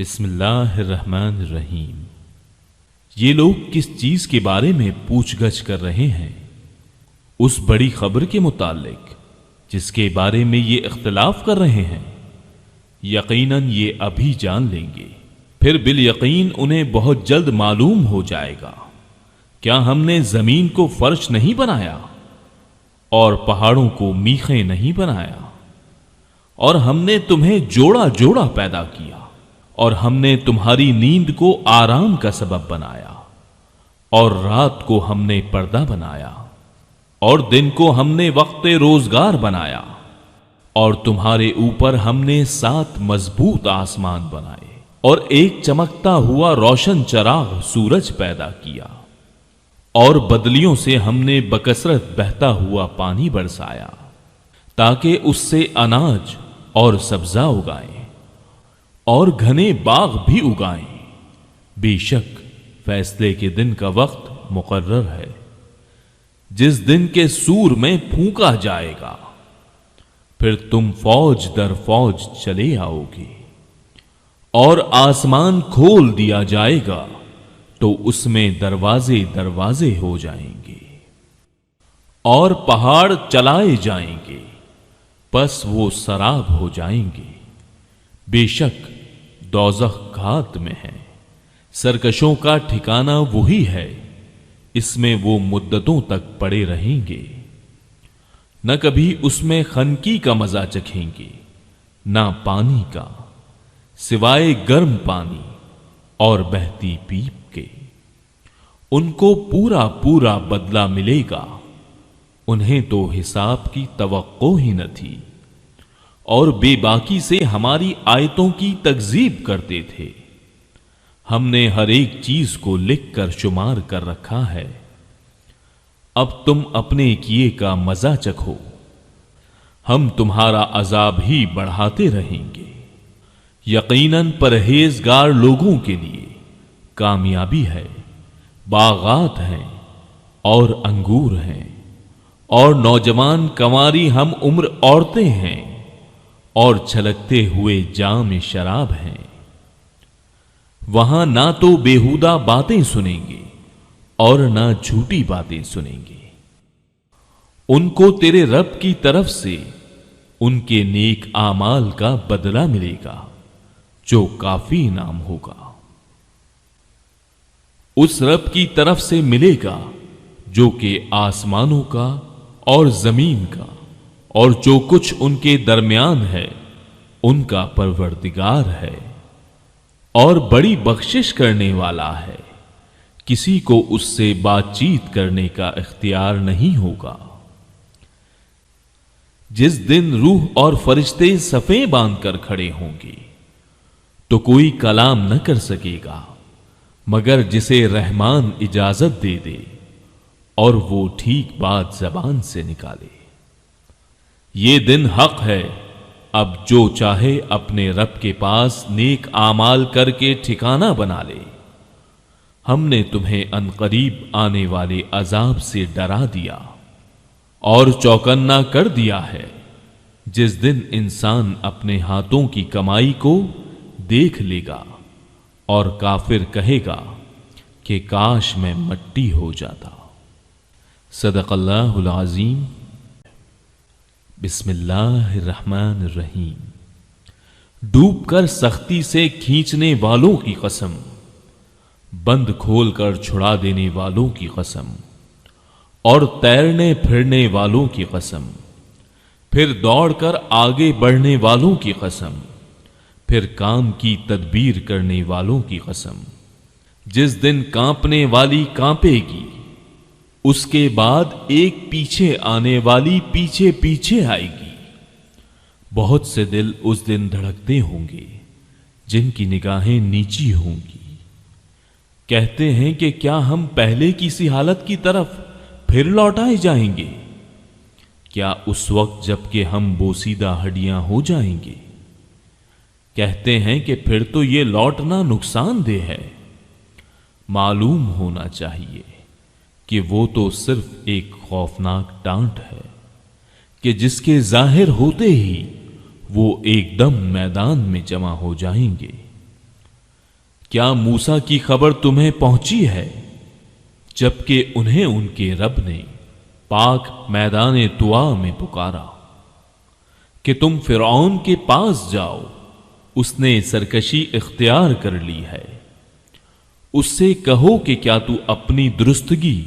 بسم اللہ الرحمن الرحیم۔ یہ لوگ کس چیز کے بارے میں پوچھ گچھ کر رہے ہیں؟ اس بڑی خبر کے متعلق جس کے بارے میں یہ اختلاف کر رہے ہیں۔ یقیناً یہ ابھی جان لیں گے، پھر بالیقین انہیں بہت جلد معلوم ہو جائے گا۔ کیا ہم نے زمین کو فرش نہیں بنایا اور پہاڑوں کو میخیں نہیں بنایا؟ اور ہم نے تمہیں جوڑا جوڑا پیدا کیا، اور ہم نے تمہاری نیند کو آرام کا سبب بنایا، اور رات کو ہم نے پردہ بنایا، اور دن کو ہم نے وقت روزگار بنایا، اور تمہارے اوپر ہم نے 7 مضبوط آسمان بنائے، اور ایک چمکتا ہوا روشن چراغ سورج پیدا کیا، اور بدلیوں سے ہم نے بکثرت بہتا ہوا پانی برسایا تاکہ اس سے اناج اور سبزہ اگائیں اور گھنے باغ بھی اگائیں۔ بے شک فیصلے کے دن کا وقت مقرر ہے، جس دن کے سور میں پھونکا جائے گا، پھر تم فوج در فوج چلے آؤ گے، اور آسمان کھول دیا جائے گا تو اس میں دروازے دروازے ہو جائیں گے، اور پہاڑ چلائے جائیں گے، پس وہ سراب ہو جائیں گے۔ بے شک دوزخ گھات میں ہے، سرکشوں کا ٹھکانہ وہی ہے، اس میں وہ مدتوں تک پڑے رہیں گے، نہ کبھی اس میں خنکی کا مزہ چکھیں گے، نہ پانی کا، سوائے گرم پانی اور بہتی پیپ کے۔ ان کو پورا پورا بدلہ ملے گا، انہیں تو حساب کی توقع ہی نہ تھی، اور بے باکی سے ہماری آیتوں کی تکذیب کرتے تھے۔ ہم نے ہر ایک چیز کو لکھ کر شمار کر رکھا ہے، اب تم اپنے کیے کا مزہ چکھو، ہم تمہارا عذاب ہی بڑھاتے رہیں گے۔ یقیناً پرہیزگار لوگوں کے لیے کامیابی ہے، باغات ہیں اور انگور ہیں، اور نوجوان کنواری ہم عمر عورتیں ہیں، اور چھلکتے ہوئے جام شراب ہیں۔ وہاں نہ تو بیہودہ باتیں سنیں گے اور نہ جھوٹی باتیں سنیں گے۔ ان کو تیرے رب کی طرف سے ان کے نیک اعمال کا بدلہ ملے گا جو کافی انعام ہوگا۔ اس رب کی طرف سے ملے گا جو کہ آسمانوں کا اور زمین کا اور جو کچھ ان کے درمیان ہے ان کا پروردگار ہے، اور بڑی بخشش کرنے والا ہے، کسی کو اس سے بات چیت کرنے کا اختیار نہیں ہوگا۔ جس دن روح اور فرشتے صفیں باندھ کر کھڑے ہوں گے تو کوئی کلام نہ کر سکے گا مگر جسے رحمان اجازت دے دے اور وہ ٹھیک بات زبان سے نکالے۔ یہ دن حق ہے، اب جو چاہے اپنے رب کے پاس نیک اعمال کر کے ٹھکانہ بنا لے۔ ہم نے تمہیں عنقریب آنے والے عذاب سے ڈرا دیا اور چوکنا کر دیا ہے، جس دن انسان اپنے ہاتھوں کی کمائی کو دیکھ لے گا اور کافر کہے گا کہ کاش میں مٹی ہو جاتا۔ صدق اللہ العظیم۔ بسم اللہ الرحمن الرحیم۔ ڈوب کر سختی سے کھینچنے والوں کی قسم، بند کھول کر چھڑا دینے والوں کی قسم، اور تیرنے پھرنے والوں کی قسم، پھر دوڑ کر آگے بڑھنے والوں کی قسم، پھر کام کی تدبیر کرنے والوں کی قسم۔ جس دن کانپنے والی کانپے گی، اس کے بعد ایک پیچھے آنے والی پیچھے پیچھے آئے گی۔ بہت سے دل اس دن دھڑکتے ہوں گے جن کی نگاہیں نیچی ہوں گی، کہتے ہیں کہ کیا ہم پہلے کی سی حالت کی طرف پھر لوٹائے جائیں گے؟ کیا اس وقت جب کہ ہم بوسیدہ ہڈیاں ہو جائیں گے؟ کہتے ہیں کہ پھر تو یہ لوٹنا نقصان دہ ہے۔ معلوم ہونا چاہیے کہ وہ تو صرف ایک خوفناک ڈانٹ ہے کہ جس کے ظاہر ہوتے ہی وہ ایک دم میدان میں جمع ہو جائیں گے۔ کیا موسیٰ کی خبر تمہیں پہنچی ہے جبکہ انہیں ان کے رب نے پاک میدان طوا میں پکارا کہ تم فرعون کے پاس جاؤ، اس نے سرکشی اختیار کر لی ہے، اس سے کہو کہ کیا تو اپنی درستگی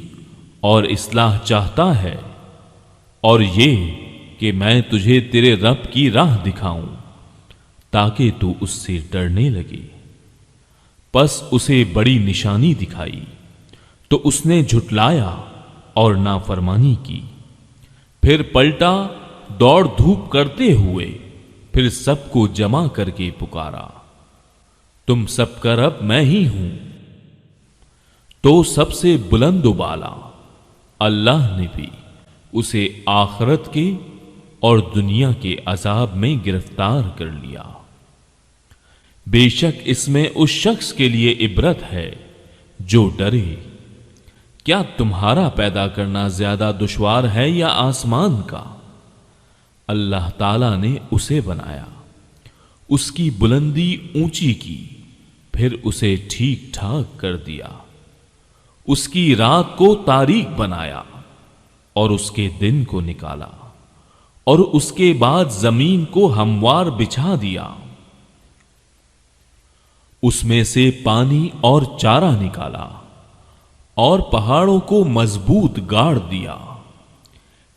اور اصلاح چاہتا ہے، اور یہ کہ میں تجھے تیرے رب کی راہ دکھاؤں تاکہ تو اس سے ڈرنے لگے۔ پس اسے بڑی نشانی دکھائی تو اس نے جھٹلایا اور نافرمانی کی، پھر پلٹا دوڑ دھوپ کرتے ہوئے، پھر سب کو جمع کر کے پکارا، تم سب کا رب میں ہی ہوں۔ تو سب سے بلند و بالا اللہ نے بھی اسے آخرت کے اور دنیا کے عذاب میں گرفتار کر لیا۔ بے شک اس میں اس شخص کے لیے عبرت ہے جو ڈرے۔ کیا تمہارا پیدا کرنا زیادہ دشوار ہے یا آسمان کا؟ اللہ تعالیٰ نے اسے بنایا، اس کی بلندی اونچی کی، پھر اسے ٹھیک ٹھاک کر دیا، اس کی رات کو تاریک بنایا اور اس کے دن کو نکالا، اور اس کے بعد زمین کو ہموار بچھا دیا، اس میں سے پانی اور چارہ نکالا اور پہاڑوں کو مضبوط گاڑ دیا۔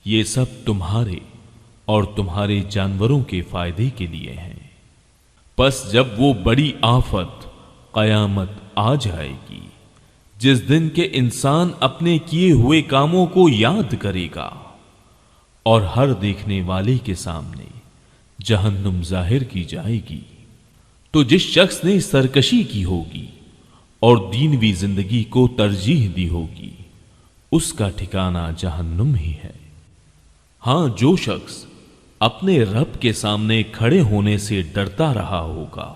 یہ سب تمہارے اور تمہارے جانوروں کے فائدے کے لیے ہیں۔ پس جب وہ بڑی آفت قیامت آ جائے گی جس دن کے انسان اپنے کیے ہوئے کاموں کو یاد کرے گا، اور ہر دیکھنے والے کے سامنے جہنم ظاہر کی جائے گی، تو جس شخص نے سرکشی کی ہوگی اور دینوی زندگی کو ترجیح دی ہوگی اس کا ٹھکانہ جہنم ہی ہے۔ ہاں، جو شخص اپنے رب کے سامنے کھڑے ہونے سے ڈرتا رہا ہوگا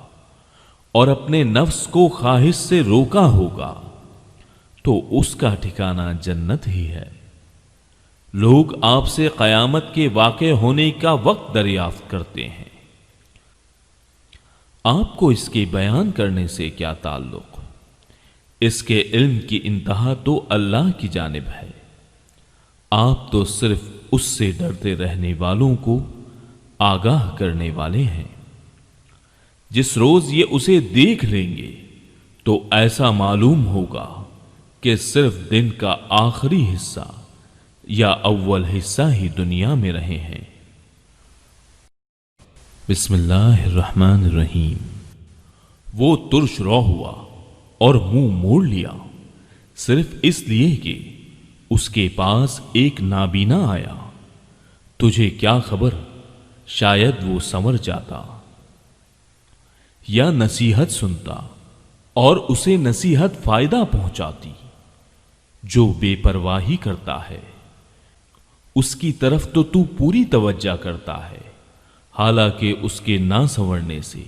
اور اپنے نفس کو خواہش سے روکا ہوگا تو اس کا ٹھکانہ جنت ہی ہے۔ لوگ آپ سے قیامت کے واقع ہونے کا وقت دریافت کرتے ہیں، آپ کو اس کے بیان کرنے سے کیا تعلق؟ اس کے علم کی انتہا تو اللہ کی جانب ہے، آپ تو صرف اس سے ڈرتے رہنے والوں کو آگاہ کرنے والے ہیں۔ جس روز یہ اسے دیکھ لیں گے تو ایسا معلوم ہوگا کہ صرف دن کا آخری حصہ یا اول حصہ ہی دنیا میں رہے ہیں۔ بسم اللہ الرحمن الرحیم۔ وہ ترش رو ہوا اور منہ موڑ لیا، صرف اس لیے کہ اس کے پاس ایک نابینا آیا۔ تجھے کیا خبر، شاید وہ سنور جاتا یا نصیحت سنتا اور اسے نصیحت فائدہ پہنچاتی۔ جو بے پرواہی کرتا ہے اس کی طرف تو پوری توجہ کرتا ہے، حالانکہ اس کے نہ سنورنے سے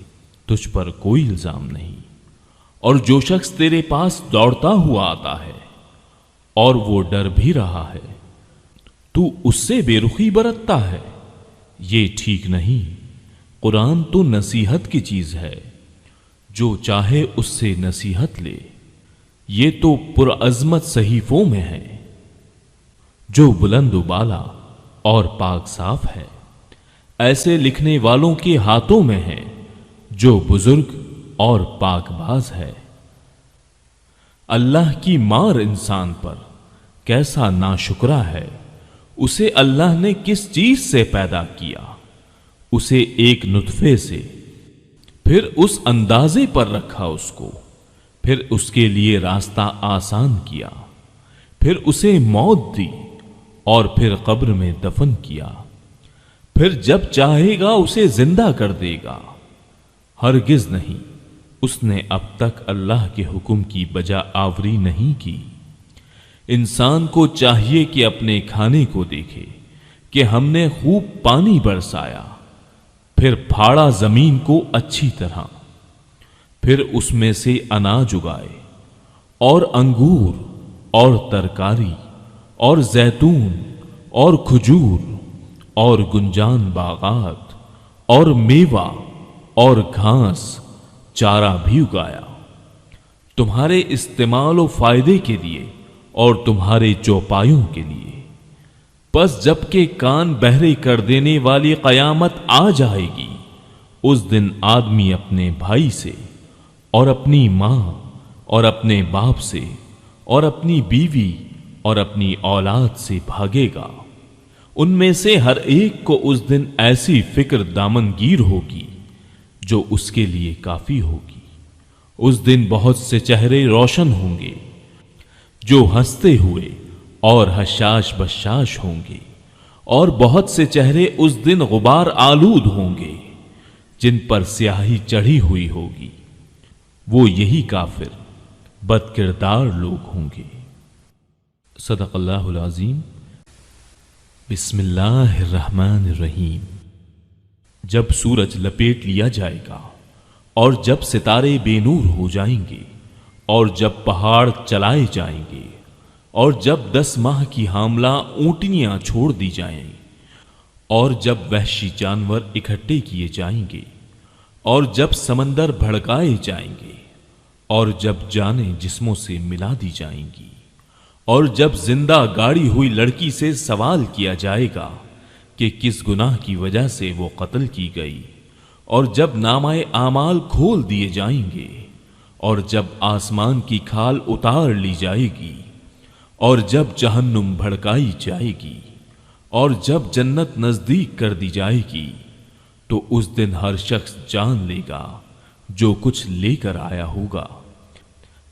تجھ پر کوئی الزام نہیں۔ اور جو شخص تیرے پاس دوڑتا ہوا آتا ہے اور وہ ڈر بھی رہا ہے، تو اس سے بے رخی برتتا ہے، یہ ٹھیک نہیں۔ قرآن تو نصیحت کی چیز ہے، جو چاہے اس سے نصیحت لے۔ یہ تو پرعظمت صحیفوں میں ہے، جو بلند و بالا اور پاک صاف ہے، ایسے لکھنے والوں کے ہاتھوں میں ہے جو بزرگ اور پاک باز ہے۔ اللہ کی مار انسان پر کیسا ناشکرا ہے، اسے اللہ نے کس چیز سے پیدا کیا؟ اسے ایک نطفے سے، پھر اس اندازے پر رکھا اس کو، پھر اس کے لیے راستہ آسان کیا، پھر اسے موت دی اور پھر قبر میں دفن کیا، پھر جب چاہے گا اسے زندہ کر دے گا۔ ہرگز نہیں، اس نے اب تک اللہ کے حکم کی بجا آوری نہیں کی۔ انسان کو چاہیے کہ اپنے کھانے کو دیکھے کہ ہم نے خوب پانی برسایا، پھر پھاڑا زمین کو اچھی طرح، پھر اس میں سے اناج اگائے اور انگور اور ترکاری اور زیتون اور کھجور اور گنجان باغات اور میوہ اور گھاس چارہ بھی اگایا، تمہارے استعمال و فائدے کے لیے اور تمہارے چوپایوں کے لیے۔ پس جب کہ کان بہرے کر دینے والی قیامت آ جائے گی، اس دن آدمی اپنے بھائی سے اور اپنی ماں اور اپنے باپ سے اور اپنی بیوی اور اپنی اولاد سے بھاگے گا۔ ان میں سے ہر ایک کو اس دن ایسی فکر دامنگیر ہوگی جو اس کے لیے کافی ہوگی۔ اس دن بہت سے چہرے روشن ہوں گے جو ہنستے ہوئے اور حشاش بشاش ہوں گے، اور بہت سے چہرے اس دن غبار آلود ہوں گے جن پر سیاہی چڑھی ہوئی ہوگی۔ وہ یہی کافر بد کردار لوگ ہوں گے۔ صدق اللہ العظیم۔ بسم اللہ الرحمن الرحیم۔ جب سورج لپیٹ لیا جائے گا اور جب ستارے بے نور ہو جائیں گے اور جب پہاڑ چلائے جائیں گے اور جب 10 ماہ کی حاملہ اونٹنیاں چھوڑ دی جائیں اور جب وحشی جانور اکٹھے کیے جائیں گے اور جب سمندر بھڑکائے جائیں گے اور جب جانیں جسموں سے ملا دی جائیں گی اور جب زندہ گاڑی ہوئی لڑکی سے سوال کیا جائے گا کہ کس گناہ کی وجہ سے وہ قتل کی گئی، اور جب نامہ اعمال کھول دیے جائیں گے اور جب آسمان کی کھال اتار لی جائے گی اور جب جہنم بھڑکائی جائے گی اور جب جنت نزدیک کر دی جائے گی، تو اس دن ہر شخص جان لے گا جو کچھ لے کر آیا ہوگا۔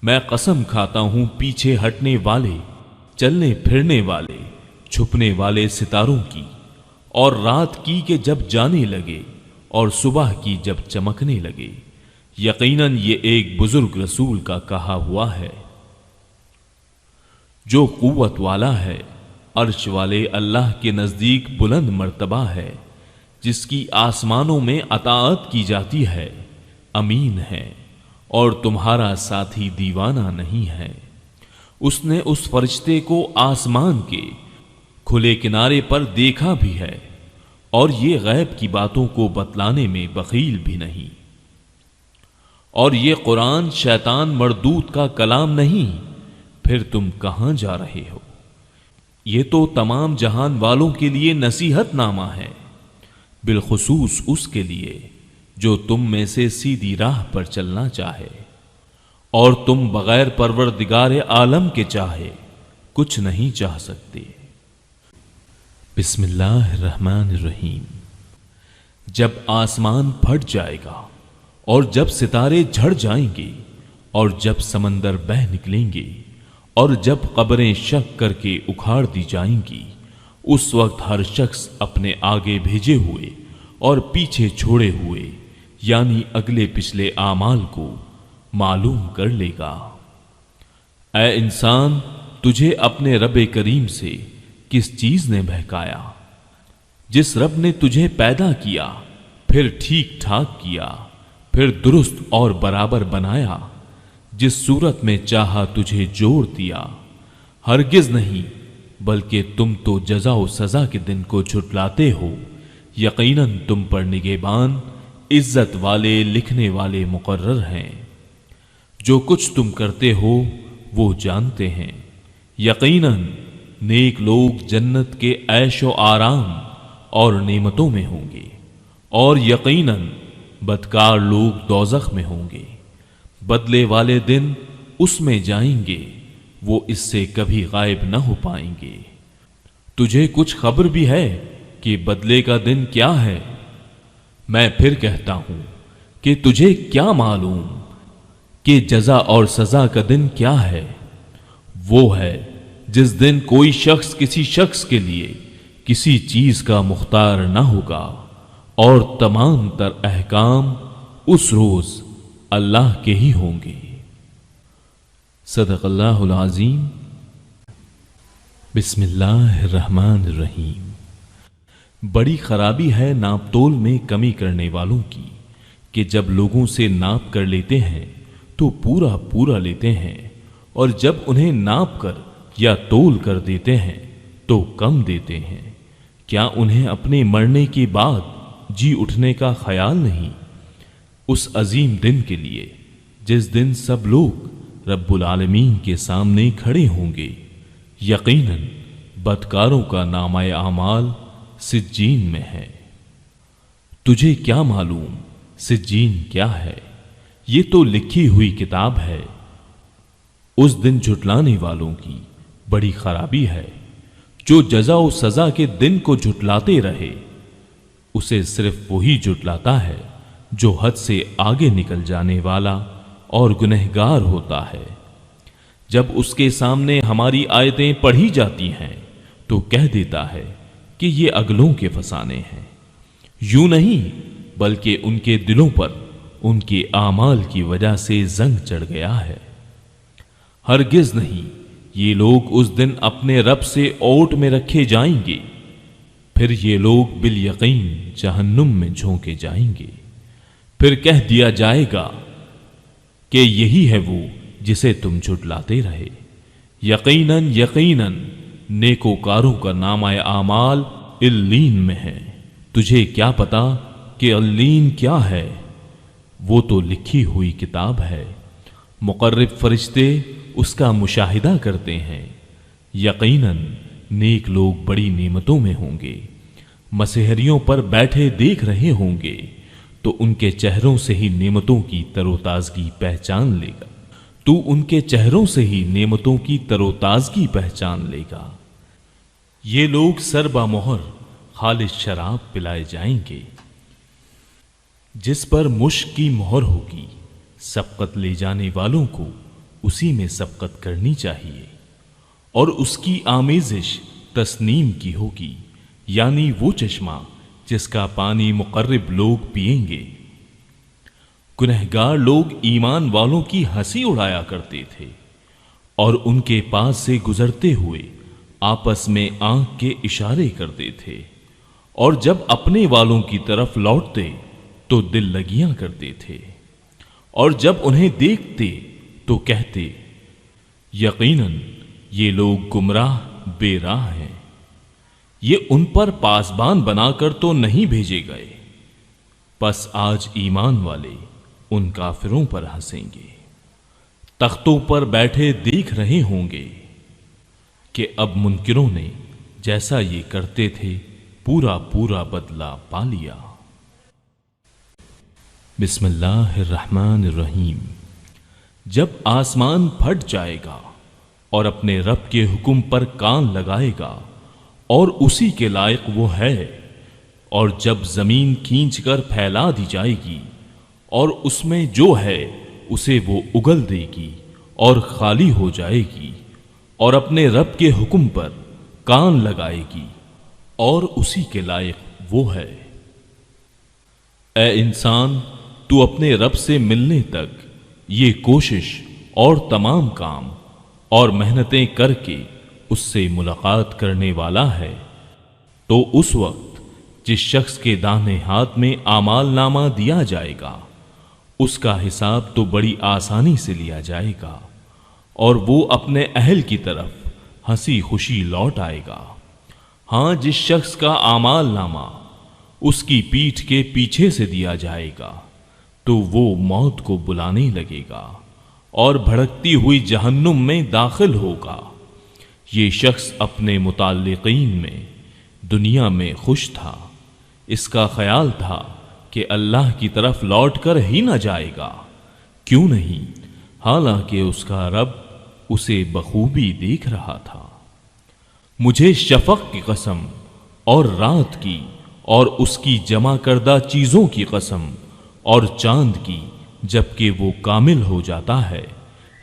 میں قسم کھاتا ہوں پیچھے ہٹنے والے، چلنے پھرنے والے، چھپنے والے ستاروں کی، اور رات کی کہ جب جانے لگے اور صبح کی جب چمکنے لگے، یقیناً یہ ایک بزرگ رسول کا کہا ہوا ہے۔ جو قوت والا ہے، عرش والے اللہ کے نزدیک بلند مرتبہ ہے، جس کی آسمانوں میں اطاعت کی جاتی ہے، امین ہے اور تمہارا ساتھی دیوانہ نہیں ہے۔ اس نے اس فرشتے کو آسمان کے کھلے کنارے پر دیکھا بھی ہے، اور یہ غیب کی باتوں کو بتلانے میں بخیل بھی نہیں۔ اور یہ قرآن شیطان مردود کا کلام نہیں، پھر تم کہاں جا رہے ہو؟ یہ تو تمام جہان والوں کے لیے نصیحت نامہ ہے، بالخصوص اس کے لیے جو تم میں سے سیدھی راہ پر چلنا چاہے، اور تم بغیر پروردگار عالم کے چاہے کچھ نہیں چاہ سکتے۔ بسم اللہ الرحمن الرحیم۔ جب آسمان پھٹ جائے گا اور جب ستارے جھڑ جائیں گے اور جب سمندر بہہ نکلیں گے اور جب قبریں شک کر کے اکھاڑ دی جائیں گی، اس وقت ہر شخص اپنے آگے بھیجے ہوئے اور پیچھے چھوڑے ہوئے یعنی اگلے پچھلے اعمال کو معلوم کر لے گا۔ اے انسان، تجھے اپنے رب کریم سے کس چیز نے بہکایا؟ جس رب نے تجھے پیدا کیا، پھر ٹھیک ٹھاک کیا، پھر درست اور برابر بنایا، جس صورت میں چاہا تجھے جوڑ دیا۔ ہرگز نہیں، بلکہ تم تو جزا و سزا کے دن کو جھٹلاتے ہو۔ یقیناً تم پر نگہبان، عزت والے، لکھنے والے مقرر ہیں۔ جو کچھ تم کرتے ہو وہ جانتے ہیں۔ یقیناً نیک لوگ جنت کے عیش و آرام اور نعمتوں میں ہوں گے، اور یقیناً بدکار لوگ دوزخ میں ہوں گے۔ بدلے والے دن اس میں جائیں گے، وہ اس سے کبھی غائب نہ ہو پائیں گے۔ تجھے کچھ خبر بھی ہے کہ بدلے کا دن کیا ہے؟ میں پھر کہتا ہوں کہ تجھے کیا معلوم کہ جزا اور سزا کا دن کیا ہے؟ وہ ہے جس دن کوئی شخص کسی شخص کے لیے کسی چیز کا مختار نہ ہوگا، اور تمام تر احکام اس روز اللہ کے ہی ہوں گے۔ صدق اللہ العظیم۔ بسم اللہ الرحمن الرحیم۔ بڑی خرابی ہے ناپ تول میں کمی کرنے والوں کی کہ جب لوگوں سے ناپ کر لیتے ہیں تو پورا پورا لیتے ہیں، اور جب انہیں ناپ کر یا تول کر دیتے ہیں تو کم دیتے ہیں۔ کیا انہیں اپنے مرنے کے بعد جی اٹھنے کا خیال نہیں؟ اس عظیم دن کے لیے جس دن سب لوگ رب العالمین کے سامنے کھڑے ہوں گے۔ یقیناً بدکاروں کا نامہ اعمال سجین میں ہے۔ تجھے کیا معلوم سجین کیا ہے؟ یہ تو لکھی ہوئی کتاب ہے۔ اس دن جھٹلانے والوں کی بڑی خرابی ہے۔ جو جزا و سزا کے دن کو جھٹلاتے رہے، اسے صرف وہی جھٹلاتا ہے جو حد سے آگے نکل جانے والا اور گنہگار ہوتا ہے۔ جب اس کے سامنے ہماری آیتیں پڑھی جاتی ہیں تو کہہ دیتا ہے کہ یہ اگلوں کے فسانے ہیں۔ یوں نہیں بلکہ ان کے دلوں پر ان کے اعمال کی وجہ سے زنگ چڑھ گیا ہے۔ ہرگز نہیں، یہ لوگ اس دن اپنے رب سے اوٹ میں رکھے جائیں گے، پھر یہ لوگ بالیقین جہنم میں جھونکے جائیں گے۔ پھر کہہ دیا جائے گا کہ یہی ہے وہ جسے تم جھٹلاتے رہے۔ یقیناً یقیناً نیکوکاروں کا نامہ اعمال علیین میں ہے۔ تجھے کیا پتا کہ علیین کیا ہے؟ وہ تو لکھی ہوئی کتاب ہے، مقرب فرشتے اس کا مشاہدہ کرتے ہیں۔ یقیناً نیک لوگ بڑی نعمتوں میں ہوں گے، مسحریوں پر بیٹھے دیکھ رہے ہوں گے تو ان کے چہروں سے ہی نعمتوں کی تر و تازگی پہچان لے گا۔ تو ان کے چہروں سے ہی نعمتوں کی تر و تازگی پہچان لے گا۔ یہ لوگ سر بمہر خالص شراب پلائے جائیں گے، جس پر مشک کی مہر ہوگی۔ سبقت لے جانے والوں کو اسی میں سبقت کرنی چاہیے، اور اس کی آمیزش تسنیم کی ہوگی، یعنی وہ چشمہ جس کا پانی مقرب لوگ پئیں گے۔ گنہگار لوگ ایمان والوں کی ہنسی اڑایا کرتے تھے، اور ان کے پاس سے گزرتے ہوئے آپس میں آنکھ کے اشارے کرتے تھے، اور جب اپنے والوں کی طرف لوٹتے تو دل لگیاں کرتے تھے، اور جب انہیں دیکھتے تو کہتے یقیناً یہ لوگ گمراہ بے راہ ہیں۔ یہ ان پر پاسبان بنا کر تو نہیں بھیجے گئے، پس آج ایمان والے ان کافروں پر ہنسیں گے۔ تختوں پر بیٹھے دیکھ رہے ہوں گے کہ اب منکروں نے جیسا یہ کرتے تھے پورا پورا بدلہ پا لیا۔ بسم اللہ الرحمن الرحیم۔ جب آسمان پھٹ جائے گا اور اپنے رب کے حکم پر کان لگائے گا اور اسی کے لائق وہ ہے، اور جب زمین کھینچ کر پھیلا دی جائے گی اور اس میں جو ہے اسے وہ اگل دے گی اور خالی ہو جائے گی، اور اپنے رب کے حکم پر کان لگائے گی اور اسی کے لائق وہ ہے۔ اے انسان، تو اپنے رب سے ملنے تک یہ کوشش اور تمام کام اور محنتیں کر کے اس سے ملاقات کرنے والا ہے، تو اس وقت جس شخص کے داہنے ہاتھ میں اعمال نامہ دیا جائے گا اس کا حساب تو بڑی آسانی سے لیا جائے گا، اور وہ اپنے اہل کی طرف ہنسی خوشی لوٹ آئے گا۔ ہاں، جس شخص کا اعمال نامہ اس کی پیٹھ کے پیچھے سے دیا جائے گا تو وہ موت کو بلانے لگے گا اور بھڑکتی ہوئی جہنم میں داخل ہوگا۔ یہ شخص اپنے متعلقین میں دنیا میں خوش تھا، اس کا خیال تھا کہ اللہ کی طرف لوٹ کر ہی نہ جائے گا، کیوں نہیں، حالانکہ اس کا رب اسے بخوبی دیکھ رہا تھا۔ مجھے شفق کی قسم اور رات کی اور اس کی جمع کردہ چیزوں کی قسم اور چاند کی جبکہ وہ کامل ہو جاتا ہے،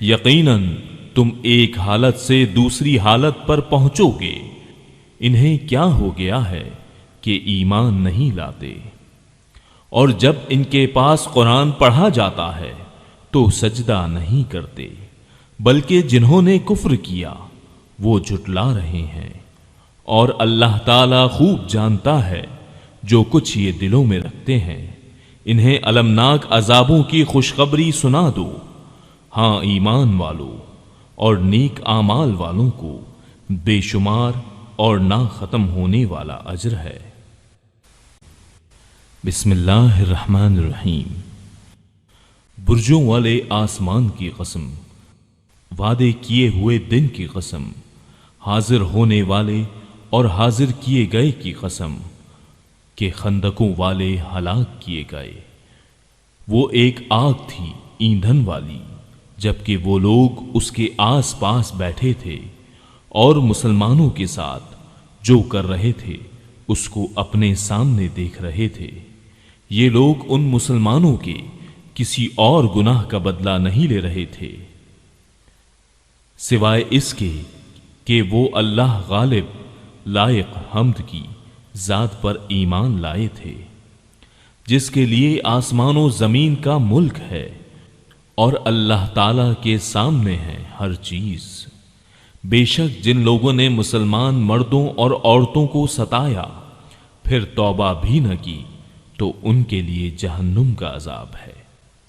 یقیناً تم ایک حالت سے دوسری حالت پر پہنچو گے۔ انہیں کیا ہو گیا ہے کہ ایمان نہیں لاتے؟ اور جب ان کے پاس قرآن پڑھا جاتا ہے تو سجدہ نہیں کرتے، بلکہ جنہوں نے کفر کیا وہ جھٹلا رہے ہیں، اور اللہ تعالیٰ خوب جانتا ہے جو کچھ یہ دلوں میں رکھتے ہیں۔ انہیں المناک عذابوں کی خوشخبری سنا دو۔ ہاں، ایمان والوں اور نیک اعمال والوں کو بے شمار اور نہ ختم ہونے والا اجر ہے۔ بسم اللہ الرحمن الرحیم۔ برجوں والے آسمان کی قسم وعدے کیے ہوئے دن کی قسم، حاضر ہونے والے اور حاضر کیے گئے کی قسم کہ خندقوں والے ہلاک کیے گئے۔ وہ ایک آگ تھی ایندھن والی، جبکہ وہ لوگ اس کے آس پاس بیٹھے تھے اور مسلمانوں کے ساتھ جو کر رہے تھے اس کو اپنے سامنے دیکھ رہے تھے۔ یہ لوگ ان مسلمانوں کے کسی اور گناہ کا بدلہ نہیں لے رہے تھے سوائے اس کے کہ وہ اللہ غالب لائق حمد کی ذات پر ایمان لائے تھے، جس کے لیے آسمان و زمین کا ملک ہے اور اللہ تعالی کے سامنے ہے ہر چیز۔ بے شک جن لوگوں نے مسلمان مردوں اور عورتوں کو ستایا پھر توبہ بھی نہ کی تو ان کے لیے جہنم کا عذاب ہے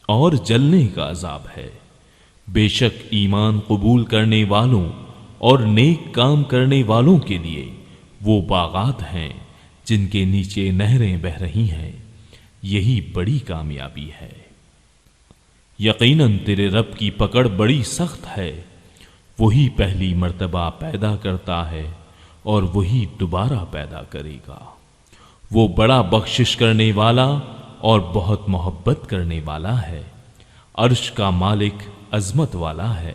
اور جلنے کا عذاب ہے۔ بے شک ایمان قبول کرنے والوں اور نیک کام کرنے والوں کے لیے وہ باغات ہیں جن کے نیچے نہریں بہ رہی ہیں، یہی بڑی کامیابی ہے۔ یقیناً تیرے رب کی پکڑ بڑی سخت ہے، وہی پہلی مرتبہ پیدا کرتا ہے اور وہی دوبارہ پیدا کرے گا۔ وہ بڑا بخشش کرنے والا اور بہت محبت کرنے والا ہے، عرش کا مالک عظمت والا ہے،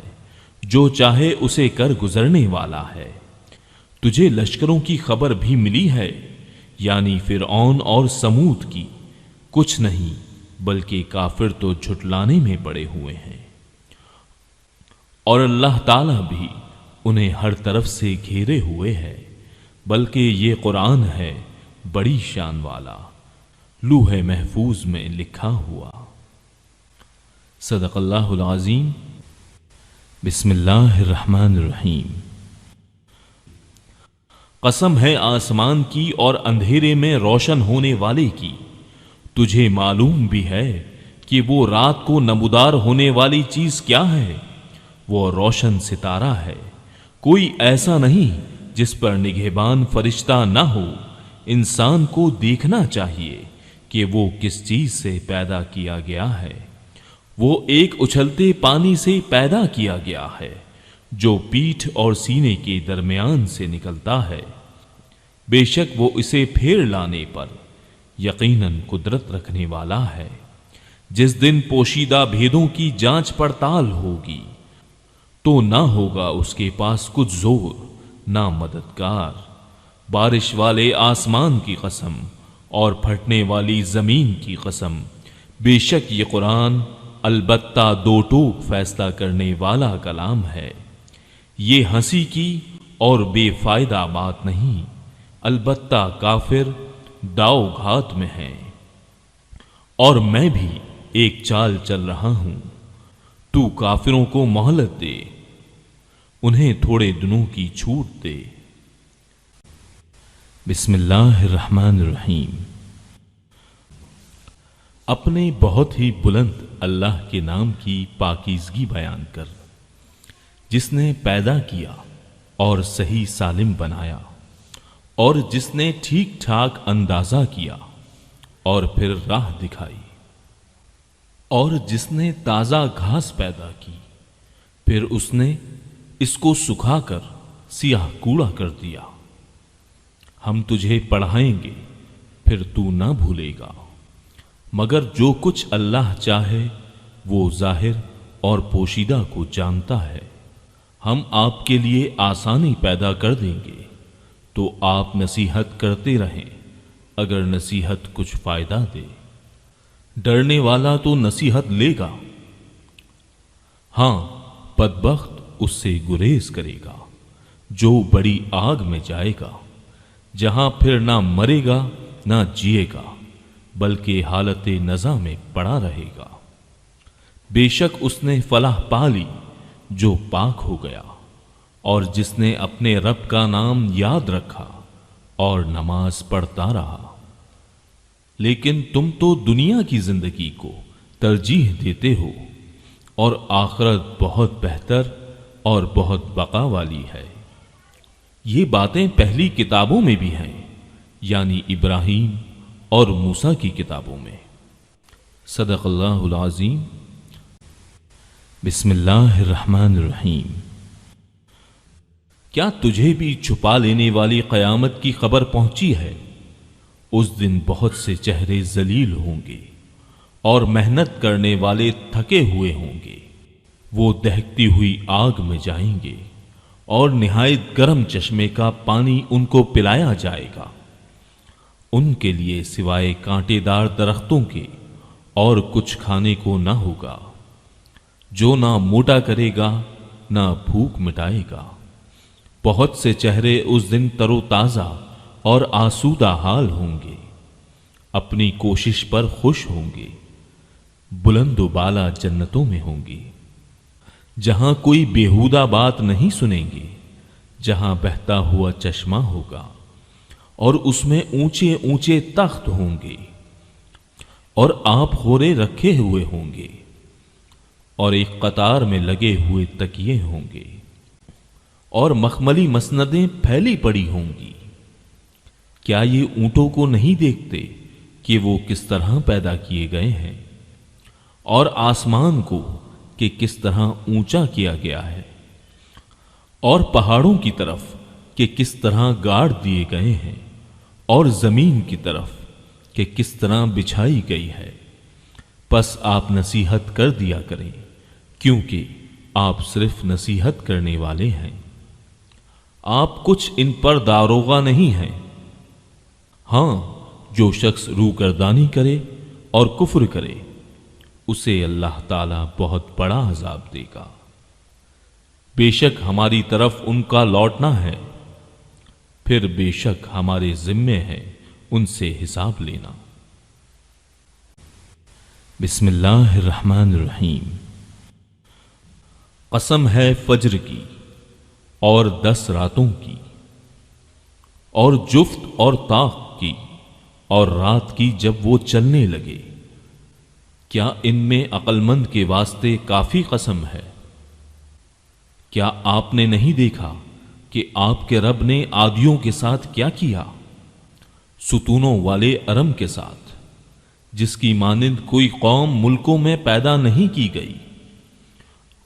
جو چاہے اسے کر گزرنے والا ہے۔ تجھے لشکروں کی خبر بھی ملی ہے، یعنی فرعون اور سمود کی؟ کچھ نہیں بلکہ کافر تو جھٹلانے میں پڑے ہوئے ہیں، اور اللہ تعالیٰ بھی انہیں ہر طرف سے گھیرے ہوئے ہے۔ بلکہ یہ قرآن ہے بڑی شان والا، لوح محفوظ میں لکھا ہوا۔ صدق اللہ العظیم۔ بسم اللہ الرحمن الرحیم۔ قسم ہے آسمان کی اور اندھیرے میں روشن ہونے والے کی، تجھے معلوم بھی ہے کہ وہ رات کو نمودار ہونے والی چیز کیا ہے؟ وہ روشن ستارہ ہے، کوئی ایسا نہیں جس پر نگہبان فرشتہ نہ ہو۔ انسان کو دیکھنا چاہیے کہ وہ کس چیز سے پیدا کیا گیا ہے۔ وہ ایک اچھلتے پانی سے پیدا کیا گیا ہے جو پیٹھ اور سینے کے درمیان سے نکلتا ہے، بے شک وہ اسے پھیر لانے پر یقیناً قدرت رکھنے والا ہے۔ جس دن پوشیدہ بھیدوں کی جانچ پڑتال ہوگی تو نہ ہوگا اس کے پاس کچھ زور نہ مددگار۔ بارش والے آسمان کی قسم اور پھٹنے والی زمین کی قسم، بے شک یہ قرآن البتہ دو ٹوک فیصلہ کرنے والا کلام ہے۔ یہ ہنسی کی اور بے فائدہ بات نہیں، البتہ کافر داؤ گھات میں ہیں۔ اور میں بھی ایک چال چل رہا ہوں، تو کافروں کو مہلت دے، انہیں تھوڑے دنوں کی چھوٹ دے۔ بسم اللہ الرحمن الرحیم۔ اپنے بہت ہی بلند اللہ کے نام کی پاکیزگی بیان کر، جس نے پیدا کیا اور صحیح سالم بنایا، اور جس نے ٹھیک ٹھاک اندازہ کیا اور پھر راہ دکھائی، اور جس نے تازہ گھاس پیدا کی پھر اس نے اس کو سکھا کر سیاہ کوڑا کر دیا۔ ہم تجھے پڑھائیں گے پھر تو نہ بھولے گا، مگر جو کچھ اللہ چاہے وہ ظاہر اور پوشیدہ کو جانتا ہے۔ ہم آپ کے لیے آسانی پیدا کر دیں گے تو آپ نصیحت کرتے رہیں، اگر نصیحت کچھ فائدہ دے۔ ڈرنے والا تو نصیحت لے گا، ہاں بدبخت اس سے گریز کرے گا جو بڑی آگ میں جائے گا، جہاں پھر نہ مرے گا نہ جیے گا بلکہ حالت نزع میں پڑا رہے گا۔ بے شک اس نے فلاح پا لی جو پاک ہو گیا، اور جس نے اپنے رب کا نام یاد رکھا اور نماز پڑھتا رہا۔ لیکن تم تو دنیا کی زندگی کو ترجیح دیتے ہو، اور آخرت بہت بہتر اور بہت بقا والی ہے۔ یہ باتیں پہلی کتابوں میں بھی ہیں، یعنی ابراہیم اور موسیٰ کی کتابوں میں۔ صدق اللہ العظیم۔ بسم اللہ الرحمن الرحیم۔ کیا تجھے بھی چھپا لینے والی قیامت کی خبر پہنچی ہے؟ اس دن بہت سے چہرے ذلیل ہوں گے اور محنت کرنے والے تھکے ہوئے ہوں گے۔ وہ دہکتی ہوئی آگ میں جائیں گے اور نہایت گرم چشمے کا پانی ان کو پلایا جائے گا۔ ان کے لیے سوائے کانٹے دار درختوں کے اور کچھ کھانے کو نہ ہوگا، جو نہ موٹا کرے گا نہ بھوک مٹائے گا۔ بہت سے چہرے اس دن تر و تازہ اور آسودہ حال ہوں گے، اپنی کوشش پر خوش ہوں گے، بلند و بالا جنتوں میں ہوں گے، جہاں کوئی بیہودہ بات نہیں سنیں گے، جہاں بہتا ہوا چشمہ ہوگا اور اس میں اونچے اونچے تخت ہوں گے اور آپ خورے رکھے ہوئے ہوں گے اور ایک قطار میں لگے ہوئے تکیے ہوں گے اور مخملی مسندیں پھیلی پڑی ہوں گی۔ کیا یہ اونٹوں کو نہیں دیکھتے کہ وہ کس طرح پیدا کیے گئے ہیں، اور آسمان کو کہ کس طرح اونچا کیا گیا ہے، اور پہاڑوں کی طرف کہ کس طرح گاڑ دیے گئے ہیں، اور زمین کی طرف کہ کس طرح بچھائی گئی ہے۔ پس آپ نصیحت کر دیا کریں، کیونکہ آپ صرف نصیحت کرنے والے ہیں، آپ کچھ ان پر داروغہ نہیں ہیں۔ ہاں، جو شخص روگردانی کرے اور کفر کرے اسے اللہ تعالیٰ بہت بڑا عذاب دے گا۔ بے شک ہماری طرف ان کا لوٹنا ہے، پھر بے شک ہمارے ذمے ہے ان سے حساب لینا۔ بسم اللہ الرحمن الرحیم۔ قسم ہے فجر کی اور 10 راتوں کی، اور جفت اور طاق کی، اور رات کی جب وہ چلنے لگے۔ کیا ان میں عقل مند کے واسطے کافی قسم ہے؟ کیا آپ نے نہیں دیکھا کہ آپ کے رب نے عادیوں کے ساتھ کیا کیا؟ ستونوں والے ارم کے ساتھ، جس کی مانند کوئی قوم ملکوں میں پیدا نہیں کی گئی،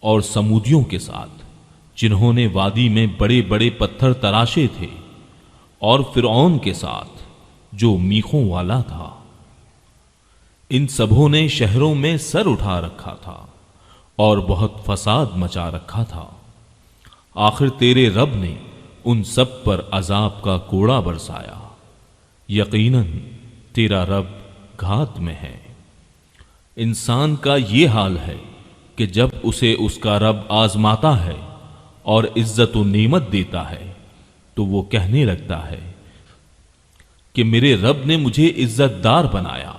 اور سمودیوں کے ساتھ جنہوں نے وادی میں بڑے بڑے پتھر تراشے تھے، اور فرعون کے ساتھ جو میخوں والا تھا۔ ان سبوں نے شہروں میں سر اٹھا رکھا تھا اور بہت فساد مچا رکھا تھا۔ آخر تیرے رب نے ان سب پر عذاب کا کوڑا برسایا۔ یقیناً تیرا رب گھات میں ہے۔ انسان کا یہ حال ہے کہ جب اسے اس کا رب آزماتا ہے اور عزت و نعمت دیتا ہے تو وہ کہنے لگتا ہے کہ میرے رب نے مجھے عزت دار بنایا،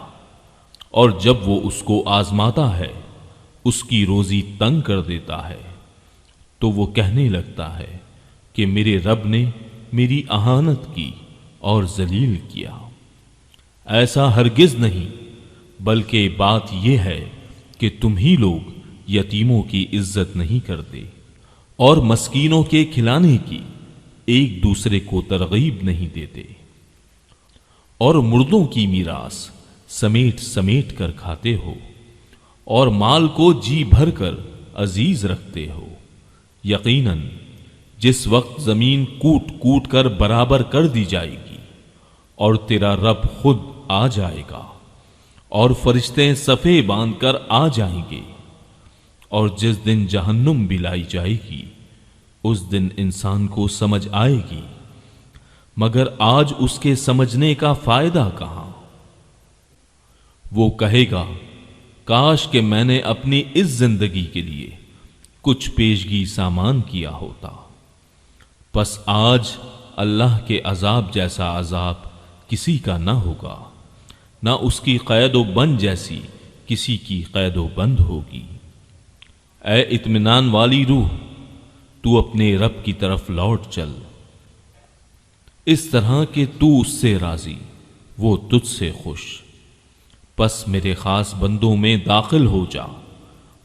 اور جب وہ اس کو آزماتا ہے، اس کی روزی تنگ کر دیتا ہے، تو وہ کہنے لگتا ہے کہ میرے رب نے میری اہانت کی اور ذلیل کیا۔ ایسا ہرگز نہیں، بلکہ بات یہ ہے کہ تم ہی لوگ یتیموں کی عزت نہیں کرتے اور مسکینوں کے کھلانے کی ایک دوسرے کو ترغیب نہیں دیتے، اور مردوں کی میراث سمیٹ سمیٹ کر کھاتے ہو، اور مال کو جی بھر کر عزیز رکھتے ہو۔ یقیناً جس وقت زمین کوٹ کوٹ کر برابر کر دی جائے گی اور تیرا رب خود آ جائے گا، اور فرشتے صفے باندھ کر آ جائیں گے، اور جس دن جہنم بھی لائی جائے گی اس دن انسان کو سمجھ آئے گی، مگر آج اس کے سمجھنے کا فائدہ کہاں؟ وہ کہے گا کاش کہ میں نے اپنی اس زندگی کے لیے کچھ پیشگی سامان کیا ہوتا۔ پس آج اللہ کے عذاب جیسا عذاب کسی کا نہ ہوگا، نہ اس کی قید و بند جیسی کسی کی قید و بند ہوگی۔ اے اطمینان والی روح، تو اپنے رب کی طرف لوٹ چل، اس طرح کہ تو اس سے راضی، وہ تجھ سے خوش۔ پس میرے خاص بندوں میں داخل ہو جا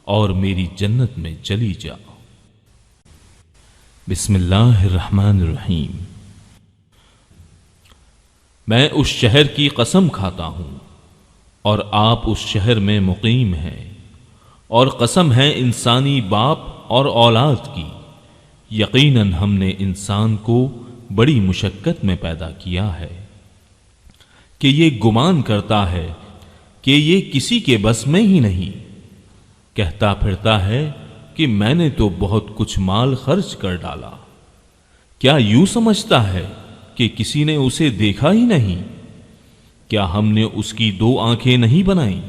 اور میری جنت میں چلی جا۔ بسم اللہ الرحمن الرحیم۔ میں اس شہر کی قسم کھاتا ہوں اور آپ اس شہر میں مقیم ہیں، اور قسم ہے انسانی باپ اور اولاد کی، یقیناً ہم نے انسان کو بڑی مشقت میں پیدا کیا ہے کہ یہ گمان کرتا ہے کہ یہ کسی کے بس میں ہی نہیں، کہتا پھرتا ہے کہ میں نے تو بہت کچھ مال خرچ کر ڈالا۔ کیا یوں سمجھتا ہے کہ کسی نے اسے دیکھا ہی نہیں؟ کیا ہم نے اس کی 2 آنکھیں نہیں بنائیں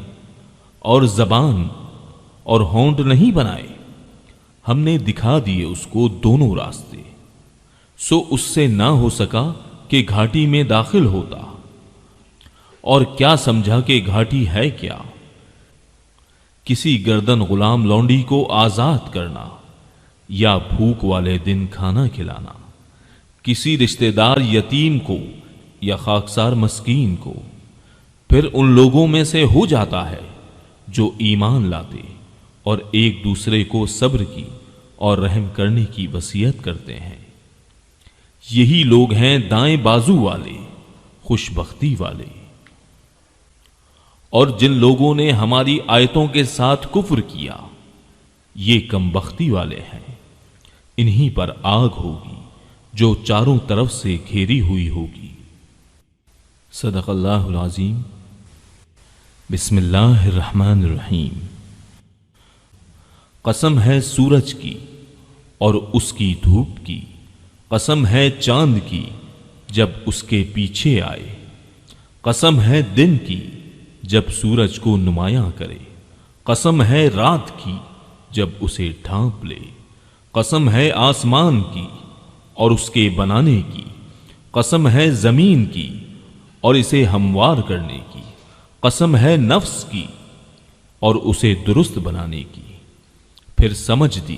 اور زبان اور ہونٹ نہیں بنائے؟ ہم نے دکھا دیے اس کو دونوں راستے، سو اس سے نہ ہو سکا کہ گھاٹی میں داخل ہوتا۔ اور کیا سمجھا کہ گھاٹی ہے کیا؟ کسی گردن غلام لونڈی کو آزاد کرنا یا بھوک والے دن کھانا کھلانا، کسی رشتہ دار یتیم کو یا خاکسار مسکین کو۔ پھر ان لوگوں میں سے ہو جاتا ہے جو ایمان لاتے اور ایک دوسرے کو صبر کی اور رحم کرنے کی وصیت کرتے ہیں، یہی لوگ ہیں دائیں بازو والے، خوش بختی والے۔ اور جن لوگوں نے ہماری آیتوں کے ساتھ کفر کیا، یہ کم بختی والے ہیں، انہی پر آگ ہوگی جو چاروں طرف سے گھیری ہوئی ہوگی۔ صدق اللہ العظیم۔ بسم اللہ الرحمن الرحیم۔ قسم ہے سورج کی اور اس کی دھوپ کی، قسم ہے چاند کی جب اس کے پیچھے آئے، قسم ہے دن کی جب سورج کو نمایاں کرے، قسم ہے رات کی جب اسے ڈھانپ لے، قسم ہے آسمان کی اور اس کے بنانے کی، قسم ہے زمین کی اور اسے ہموار کرنے کی، قسم ہے نفس کی اور اسے درست بنانے کی۔ پھر سمجھ دی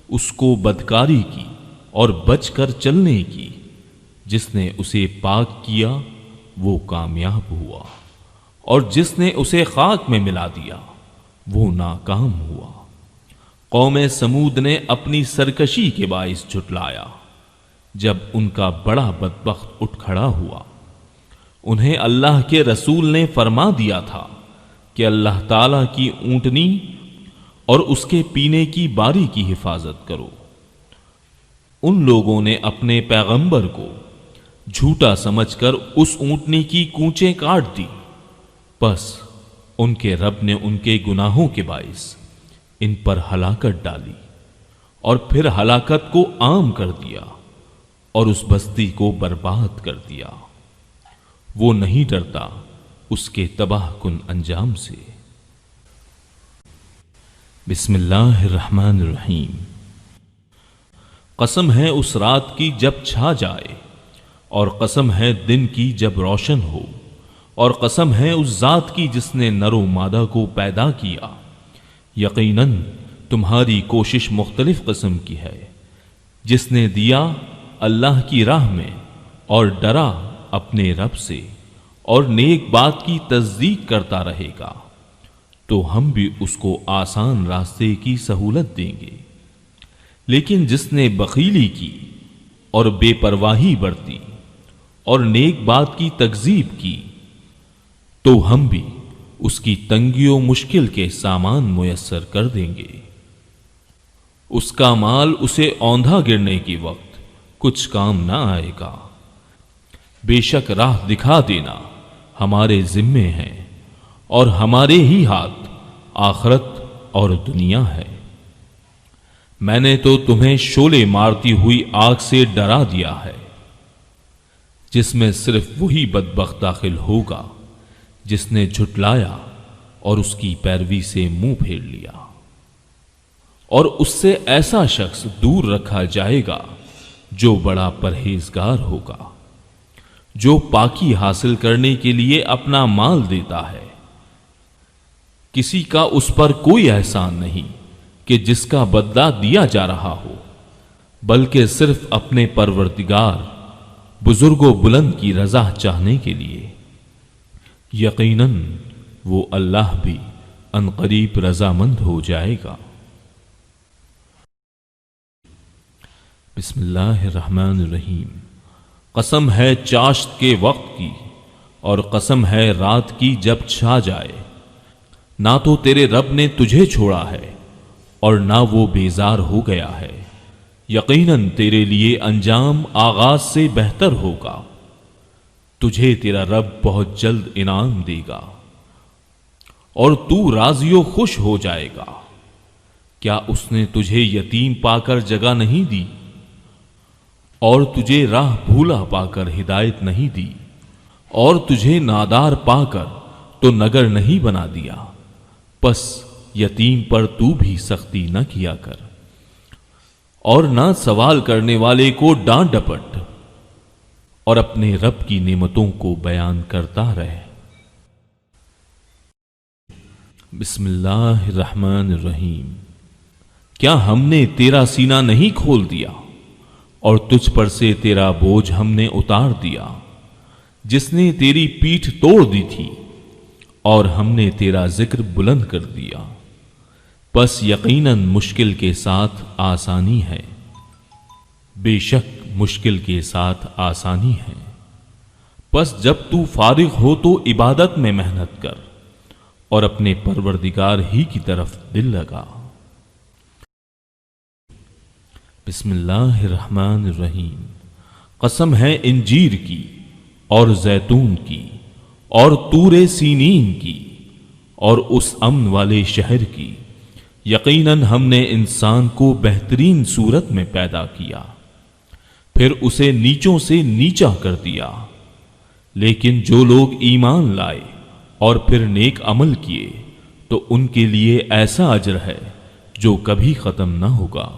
اس کو بدکاری کی اور بچ کر چلنے کی، جس نے اسے پاک کیا وہ کامیاب ہوا، اور جس نے اسے خاک میں ملا دیا وہ ناکام ہوا۔ قوم سمود نے اپنی سرکشی کے باعث جھٹلایا، جب ان کا بڑا بدبخت اٹھ کھڑا ہوا۔ انہیں اللہ کے رسول نے فرما دیا تھا کہ اللہ تعالی کی اونٹنی اور اس کے پینے کی باری کی حفاظت کرو۔ ان لوگوں نے اپنے پیغمبر کو جھوٹا سمجھ کر اس اونٹنی کی کونچیں کاٹ دی، پس ان کے رب نے ان کے گناہوں کے باعث ان پر ہلاکت ڈالی، اور پھر ہلاکت کو عام کر دیا اور اس بستی کو برباد کر دیا۔ وہ نہیں ڈرتا اس کے تباہ کن انجام سے۔ بسم اللہ الرحمن الرحیم۔ قسم ہے اس رات کی جب چھا جائے، اور قسم ہے دن کی جب روشن ہو، اور قسم ہے اس ذات کی جس نے نر و مادہ کو پیدا کیا۔ یقیناً تمہاری کوشش مختلف قسم کی ہے۔ جس نے دیا اللہ کی راہ میں اور ڈرا اپنے رب سے اور نیک بات کی تصدیق کرتا رہے گا، تو ہم بھی اس کو آسان راستے کی سہولت دیں گے۔ لیکن جس نے بخیلی کی اور بے پرواہی برتی اور نیک بات کی تکذیب کی، تو ہم بھی اس کی تنگی و مشکل کے سامان میسر کر دیں گے۔ اس کا مال اسے اوندھا گرنے کے وقت کچھ کام نہ آئے گا۔ بے شک راہ دکھا دینا ہمارے ذمے ہے، اور ہمارے ہی ہاتھ آخرت اور دنیا ہے۔ میں نے تو تمہیں شعلے مارتی ہوئی آگ سے ڈرا دیا ہے، جس میں صرف وہی بدبخت داخل ہوگا جس نے جھٹلایا اور اس کی پیروی سے منہ پھیر لیا، اور اس سے ایسا شخص دور رکھا جائے گا جو بڑا پرہیزگار ہوگا، جو پاکی حاصل کرنے کے لیے اپنا مال دیتا ہے۔ کسی کا اس پر کوئی احسان نہیں کہ جس کا بدلہ دیا جا رہا ہو، بلکہ صرف اپنے پروردگار بزرگ و بلند کی رضا چاہنے کے لیے۔ یقیناً وہ اللہ بھی عنقریب رضامند ہو جائے گا۔ بسم اللہ الرحمن الرحیم۔ قسم ہے چاشت کے وقت کی، اور قسم ہے رات کی جب چھا جائے، نہ تو تیرے رب نے تجھے چھوڑا ہے اور نہ وہ بیزار ہو گیا ہے۔ یقیناً تیرے لیے انجام آغاز سے بہتر ہوگا۔ تجھے تیرا رب بہت جلد انعام دے گا اور تو راضی و خوش ہو جائے گا۔ کیا اس نے تجھے یتیم پا کر جگہ نہیں دی اور تجھے راہ بھولا پا کر ہدایت نہیں دی، اور تجھے نادار پا کر تو نگر نہیں بنا دیا؟ پس یتیم پر تو بھی سختی نہ کیا کر اور نہ سوال کرنے والے کو ڈانٹ ڈپٹ، اور اپنے رب کی نعمتوں کو بیان کرتا رہے۔ بسم اللہ الرحمن الرحیم۔ کیا ہم نے تیرا سینہ نہیں کھول دیا اور تجھ پر سے تیرا بوجھ ہم نے اتار دیا، جس نے تیری پیٹھ توڑ دی تھی، اور ہم نے تیرا ذکر بلند کر دیا۔ پس یقیناً مشکل کے ساتھ آسانی ہے، بے شک مشکل کے ساتھ آسانی ہے۔ پس جب تو فارغ ہو تو عبادت میں محنت کر اور اپنے پروردگار ہی کی طرف دل لگا۔ بسم اللہ الرحمن الرحیم۔ قسم ہے انجیر کی اور زیتون کی اور طور سینین کی اور اس امن والے شہر کی، یقیناً ہم نے انسان کو بہترین صورت میں پیدا کیا، پھر اسے نیچوں سے نیچا کر دیا۔ لیکن جو لوگ ایمان لائے اور پھر نیک عمل کیے تو ان کے لیے ایسا اجر ہے جو کبھی ختم نہ ہوگا۔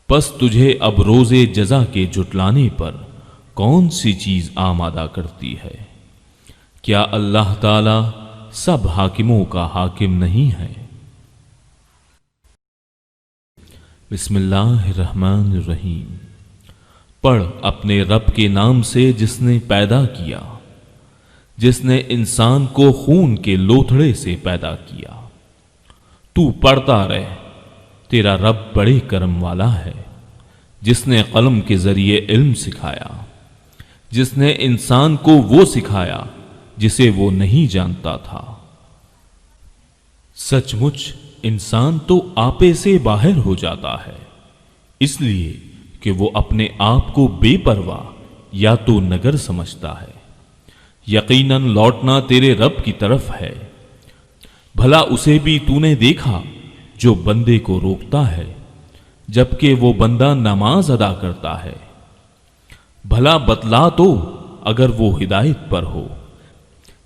پس تجھے اب روز جزا کے جھٹلانے پر کون سی چیز آمادہ کرتی ہے؟ کیا اللہ تعالی سب حاکموں کا حاکم نہیں ہے؟ بسم اللہ الرحمن الرحیم۔ پڑھ اپنے رب کے نام سے جس نے پیدا کیا، جس نے انسان کو خون کے لوتھڑے سے پیدا کیا۔ تو پڑھتا رہ، تیرا رب بڑے کرم والا ہے، جس نے قلم کے ذریعے علم سکھایا، جس نے انسان کو وہ سکھایا جسے وہ نہیں جانتا تھا۔ سچ مچ انسان تو آپے سے باہر ہو جاتا ہے، اس لیے کہ وہ اپنے آپ کو بے پرواہ یا تو نگر سمجھتا ہے۔ یقیناً لوٹنا تیرے رب کی طرف ہے۔ بھلا اسے بھی تو نے دیکھا جو بندے کو روکتا ہے جبکہ وہ بندہ نماز ادا کرتا ہے؟ بھلا بتلا تو اگر وہ ہدایت پر ہو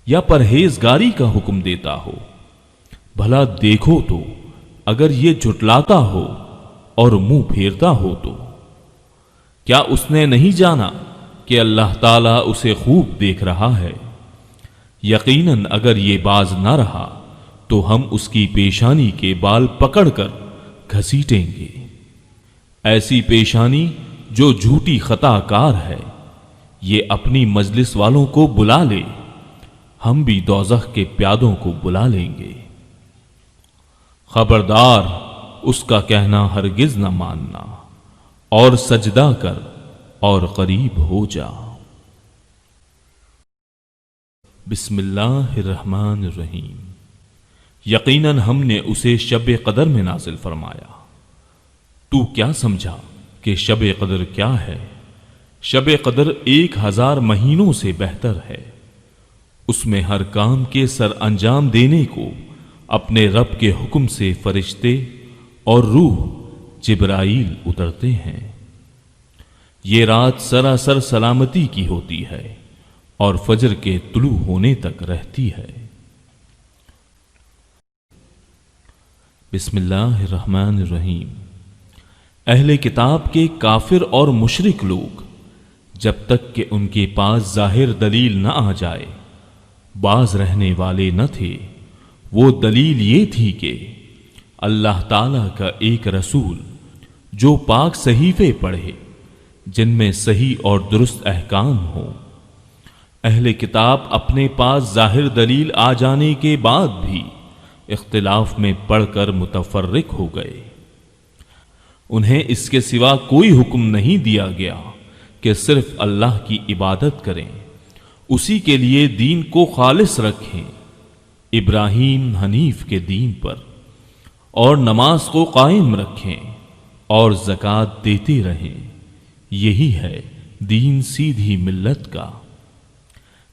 یا پرہیزگاری کا حکم دیتا ہو۔ بھلا دیکھو تو اگر یہ جھٹلاتا ہو اور منہ پھیرتا ہو تو۔ کیا اس نے نہیں جانا کہ اللہ تعالیٰ اسے خوب دیکھ رہا ہے؟ یقیناً اگر یہ باز نہ رہا تو ہم اس کی پیشانی کے بال پکڑ کر گھسیٹیں گے، ایسی پیشانی جو جھوٹی خطا کار ہے۔ یہ اپنی مجلس والوں کو بلا لے، ہم بھی دوزخ کے پیادوں کو بلا لیں گے۔ خبردار، اس کا کہنا ہرگز نہ ماننا، اور سجدہ کر اور قریب ہو جا۔ بسم اللہ الرحمن الرحیم۔ یقیناً ہم نے اسے شب قدر میں نازل فرمایا۔ تو کیا سمجھا کہ شب قدر کیا ہے؟ شب قدر 1000 مہینوں سے بہتر ہے۔ اس میں ہر کام کے سر انجام دینے کو اپنے رب کے حکم سے فرشتے اور روح جبرائیل اترتے ہیں۔ یہ رات سراسر سلامتی کی ہوتی ہے اور فجر کے طلوع ہونے تک رہتی ہے۔ بسم اللہ الرحمن الرحیم۔ اہل کتاب کے کافر اور مشرک لوگ جب تک کہ ان کے پاس ظاہر دلیل نہ آ جائے باز رہنے والے نہ تھے۔ وہ دلیل یہ تھی کہ اللہ تعالیٰ کا ایک رسول جو پاک صحیفے پڑھے جن میں صحیح اور درست احکام ہوں۔ اہل کتاب اپنے پاس ظاہر دلیل آ جانے کے بعد بھی اختلاف میں پڑھ کر متفرق ہو گئے۔ انہیں اس کے سوا کوئی حکم نہیں دیا گیا کہ صرف اللہ کی عبادت کریں، اسی کے لیے دین کو خالص رکھیں، ابراہیم حنیف کے دین پر اور نماز کو قائم رکھیں اور زکوٰۃ دیتے رہیں، یہی ہے دین سیدھی ملت کا۔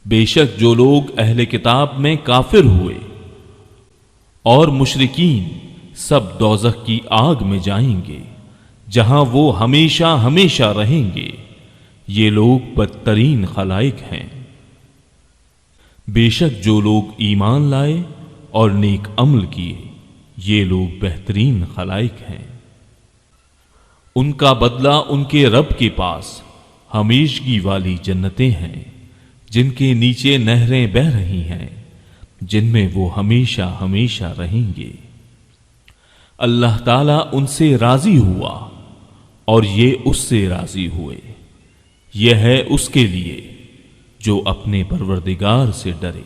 بے شک جو لوگ اہل کتاب میں کافر ہوئے اور مشرکین سب دوزخ کی آگ میں جائیں گے، جہاں وہ ہمیشہ ہمیشہ رہیں گے، یہ لوگ بدترین خلائق ہیں۔ بے شک جو لوگ ایمان لائے اور نیک عمل کیے، یہ لوگ بہترین خلائق ہیں۔ ان کا بدلہ ان کے رب کے پاس ہمیشگی والی جنتیں ہیں، جن کے نیچے نہریں بہہ رہی ہیں، جن میں وہ ہمیشہ ہمیشہ رہیں گے۔ اللہ تعالیٰ ان سے راضی ہوا اور یہ اس سے راضی ہوئے، یہ ہے اس کے لیے جو اپنے پروردگار سے ڈرے۔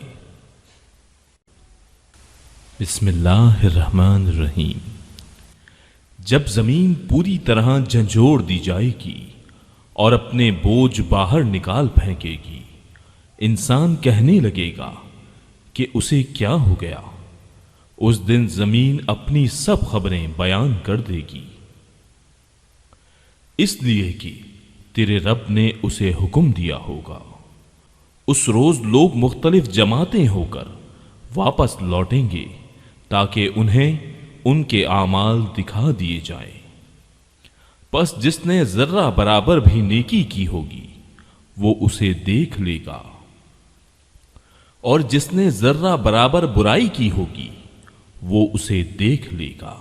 بسم اللہ الرحمن الرحیم۔ جب زمین پوری طرح جھنجھوڑ دی جائے گی اور اپنے بوجھ باہر نکال پھینکے گی، انسان کہنے لگے گا کہ اسے کیا ہو گیا؟ اس دن زمین اپنی سب خبریں بیان کر دے گی، اس لیے کہ تیرے رب نے اسے حکم دیا ہوگا۔ اس روز لوگ مختلف جماعتیں ہو کر واپس لوٹیں گے تاکہ انہیں ان کے اعمال دکھا دیے جائیں۔ پس جس نے ذرہ برابر بھی نیکی کی ہوگی وہ اسے دیکھ لے گا، اور جس نے ذرہ برابر برائی کی ہوگی وہ اسے دیکھ لے گا۔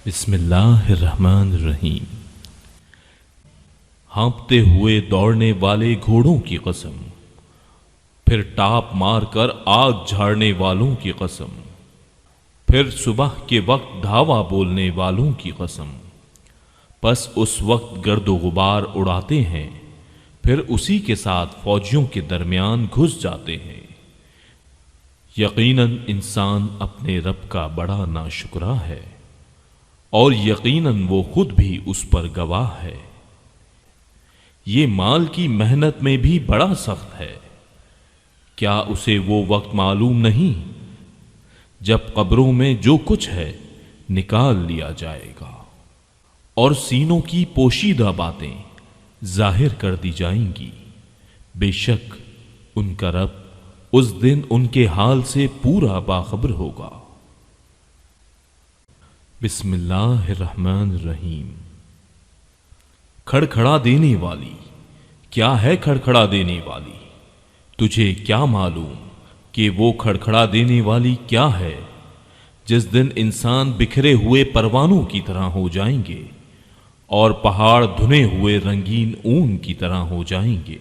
بسم اللہ الرحمن الرحیم۔ ہانپتے ہوئے دوڑنے والے گھوڑوں کی قسم، پھر ٹاپ مار کر آگ جھاڑنے والوں کی قسم، پھر صبح کے وقت دھاوا بولنے والوں کی قسم۔ پس اس وقت گرد و غبار اڑاتے ہیں، پھر اسی کے ساتھ فوجیوں کے درمیان گھس جاتے ہیں۔ یقیناً انسان اپنے رب کا بڑا ناشکرا ہے، اور یقیناً وہ خود بھی اس پر گواہ ہے۔ یہ مال کی محنت میں بھی بڑا سخت ہے، کیا اسے وہ وقت معلوم نہیں جب قبروں میں جو کچھ ہے نکال لیا جائے گا، اور سینوں کی پوشیدہ باتیں ظاہر کر دی جائیں گی۔ بے شک ان کا رب اس دن ان کے حال سے پورا باخبر ہوگا۔ بسم اللہ الرحمن الرحیم۔ کھڑکھڑا دینے والی، کیا ہے کھڑکھڑا دینے والی؟ تجھے کیا معلوم کہ وہ کھڑکھڑا دینے والی کیا ہے؟ جس دن انسان بکھرے ہوئے پروانوں کی طرح ہو جائیں گے اور پہاڑ دھنے ہوئے رنگین اون کی طرح ہو جائیں گے۔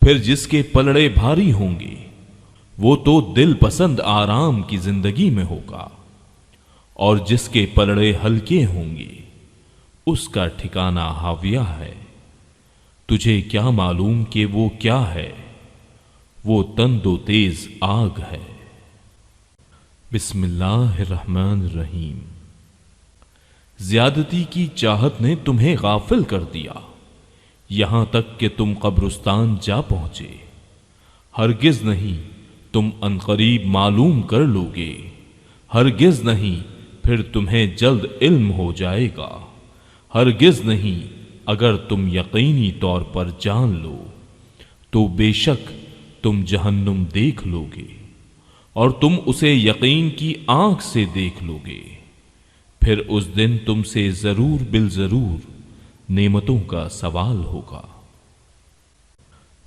پھر جس کے پلڑے بھاری ہوں گے وہ تو دل پسند آرام کی زندگی میں ہوگا، اور جس کے پلڑے ہلکے ہوں گے اس کا ٹھکانہ ہاویہ ہے۔ تجھے کیا معلوم کہ وہ کیا ہے؟ وہ تند و تیز آگ ہے۔ بسم اللہ الرحمن الرحیم۔ زیادتی کی چاہت نے تمہیں غافل کر دیا یہاں تک کہ تم قبرستان جا پہنچے۔ ہرگز نہیں، تم عنقریب معلوم کر لوگے، ہرگز نہیں، پھر تمہیں جلد علم ہو جائے گا، ہرگز نہیں، اگر تم یقینی طور پر جان لو تو بے شک تم جہنم دیکھ لوگے، اور تم اسے یقین کی آنکھ سے دیکھ لوگے۔ پھر اس دن تم سے ضرور بالضرور نعمتوں کا سوال ہوگا۔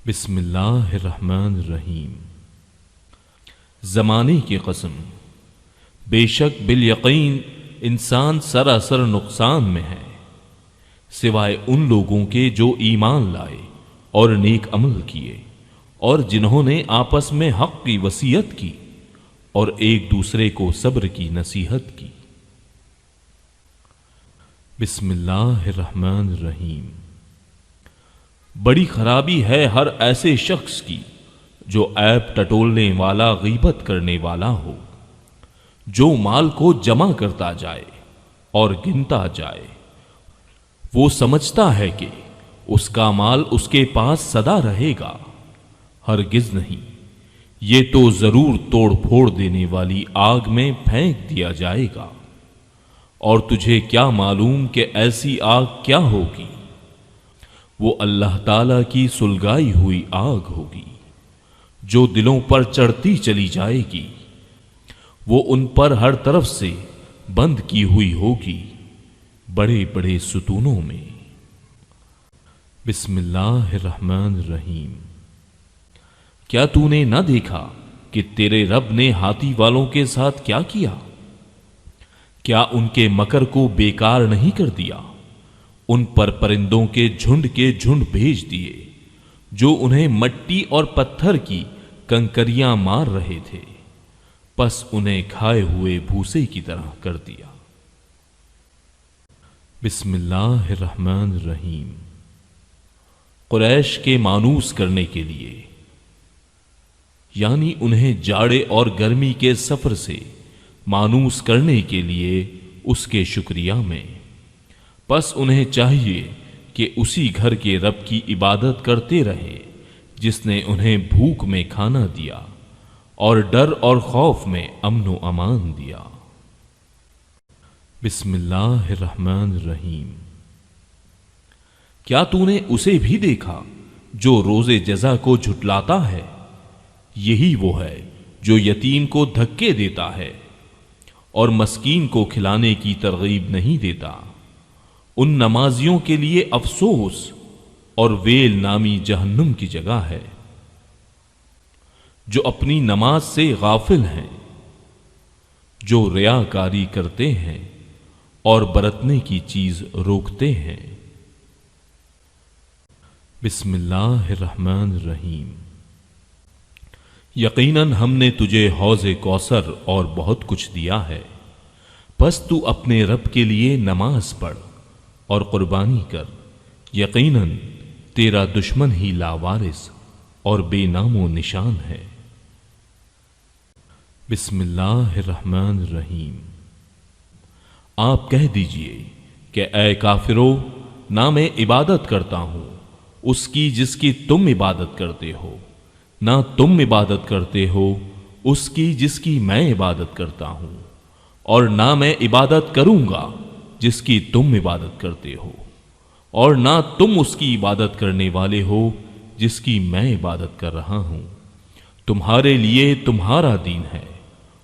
بسم اللہ الرحمن الرحیم۔ زمانے کی قسم، بے شک بالیقین انسان سراسر نقصان میں ہے، سوائے ان لوگوں کے جو ایمان لائے اور نیک عمل کیے، اور جنہوں نے آپس میں حق کی وصیت کی اور ایک دوسرے کو صبر کی نصیحت کی۔ بسم اللہ الرحمن الرحیم۔ بڑی خرابی ہے ہر ایسے شخص کی جو عیب ٹٹولنے والا، غیبت کرنے والا ہو، جو مال کو جمع کرتا جائے اور گنتا جائے۔ وہ سمجھتا ہے کہ اس کا مال اس کے پاس سدا رہے گا، ہرگز نہیں، یہ تو ضرور توڑ پھوڑ دینے والی آگ میں پھینک دیا جائے گا، اور تجھے کیا معلوم کہ ایسی آگ کیا ہوگی؟ وہ اللہ تعالی کی سلگائی ہوئی آگ ہوگی جو دلوں پر چڑھتی چلی جائے گی، وہ ان پر ہر طرف سے بند کی ہوئی ہوگی بڑے بڑے ستونوں میں۔ بسم اللہ الرحمن الرحیم۔ کیا تو نے نہ دیکھا کہ تیرے رب نے ہاتھی والوں کے ساتھ کیا کیا؟ کیا ان کے مکر کو بیکار نہیں کر دیا؟ ان پر پرندوں کے جھنڈ بھیج دیے جو انہیں مٹی اور پتھر کی کنکریاں مار رہے تھے، پس انہیں کھائے ہوئے بھوسے کی طرح کر دیا۔ بسم اللہ الرحمن الرحیم۔ قریش کے مانوس کرنے کے لیے، یعنی انہیں جاڑے اور گرمی کے سفر سے مانوس کرنے کے لیے اس کے شکریہ میں، پس انہیں چاہیے کہ اسی گھر کے رب کی عبادت کرتے رہیں جس نے انہیں بھوک میں کھانا دیا اور ڈر اور خوف میں امن و امان دیا۔ بسم اللہ الرحمن الرحیم۔ کیا تو نے اسے بھی دیکھا جو روز جزا کو جھٹلاتا ہے؟ یہی وہ ہے جو یتیم کو دھکے دیتا ہے اور مسکین کو کھلانے کی ترغیب نہیں دیتا۔ ان نمازیوں کے لیے افسوس اور ویل نامی جہنم کی جگہ ہے، جو اپنی نماز سے غافل ہیں، جو ریاکاری کرتے ہیں اور برتنے کی چیز روکتے ہیں۔ بسم اللہ الرحمن الرحیم۔ یقیناً ہم نے تجھے حوض کوثر اور بہت کچھ دیا ہے، پس تو اپنے رب کے لیے نماز پڑھ اور قربانی کر، یقیناً تیرا دشمن ہی لاوارث اور بے نام و نشان ہے۔ بسم اللہ الرحمن الرحیم۔ آپ کہہ دیجئے کہ اے کافرو، نہ میں عبادت کرتا ہوں اس کی جس کی تم عبادت کرتے ہو، نہ تم عبادت کرتے ہو اس کی جس کی میں عبادت کرتا ہوں، اور نہ میں عبادت کروں گا جس کی تم عبادت کرتے ہو، اور نہ تم اس کی عبادت کرنے والے ہو جس کی میں عبادت کر رہا ہوں۔ تمہارے لیے تمہارا دین ہے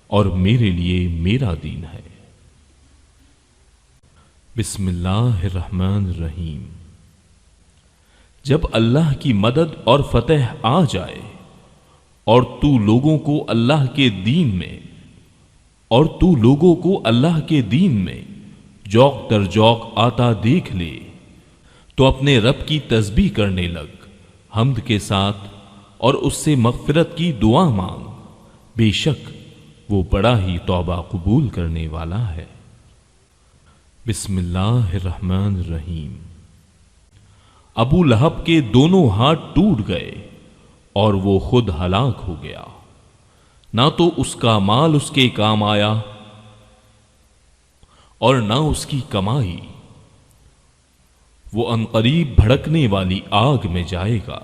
اور میرے لیے میرا دین ہے۔ بسم اللہ الرحمن الرحیم۔ جب اللہ کی مدد اور فتح آ جائے اور تو لوگوں کو اللہ کے دین میں جوق در جوق آتا دیکھ لے تو اپنے رب کی تسبیح کرنے لگ، حمد کے ساتھ، اور اس سے مغفرت کی دعا مانگ، بے شک وہ بڑا ہی توبہ قبول کرنے والا ہے۔ بسم اللہ الرحمن الرحیم۔ ابو لہب کے دونوں ہاتھ ٹوٹ گئے اور وہ خود ہلاک ہو گیا، نہ تو اس کا مال اس کے کام آیا اور نہ اس کی کمائی۔ وہ عنقریب بھڑکنے والی آگ میں جائے گا،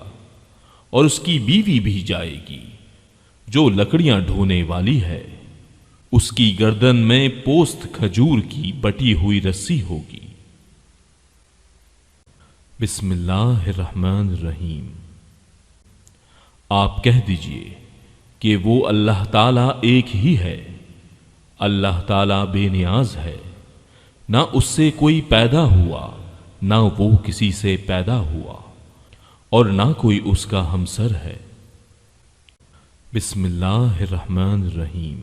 اور اس کی بیوی بھی جائے گی جو لکڑیاں ڈھونے والی ہے، اس کی گردن میں پوست کھجور کی بٹی ہوئی رسی ہوگی۔ بسم اللہ الرحمن الرحیم۔ آپ کہہ دیجئے کہ وہ اللہ تعالیٰ ایک ہی ہے، اللہ تعالیٰ بے نیاز ہے، نہ اس سے کوئی پیدا ہوا نہ وہ کسی سے پیدا ہوا، اور نہ کوئی اس کا ہمسر ہے۔ بسم اللہ الرحمن الرحیم۔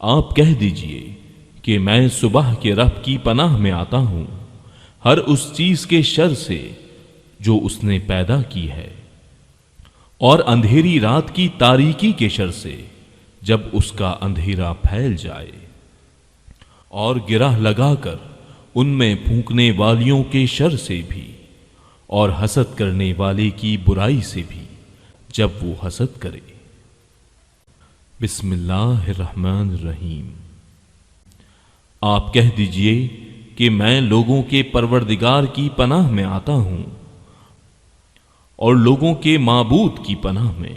آپ کہہ دیجئے کہ میں صبح کے رب کی پناہ میں آتا ہوں ہر اس چیز کے شر سے جو اس نے پیدا کی ہے، اور اندھیری رات کی تاریکی کے شر سے جب اس کا اندھیرا پھیل جائے، اور گرہ لگا کر ان میں پھونکنے والیوں کے شر سے بھی، اور حسد کرنے والے کی برائی سے بھی جب وہ حسد کرے۔ بسم اللہ الرحمن الرحیم۔ آپ کہہ دیجئے کہ میں لوگوں کے پروردگار کی پناہ میں آتا ہوں اور لوگوں کے معبود کی پناہ میں،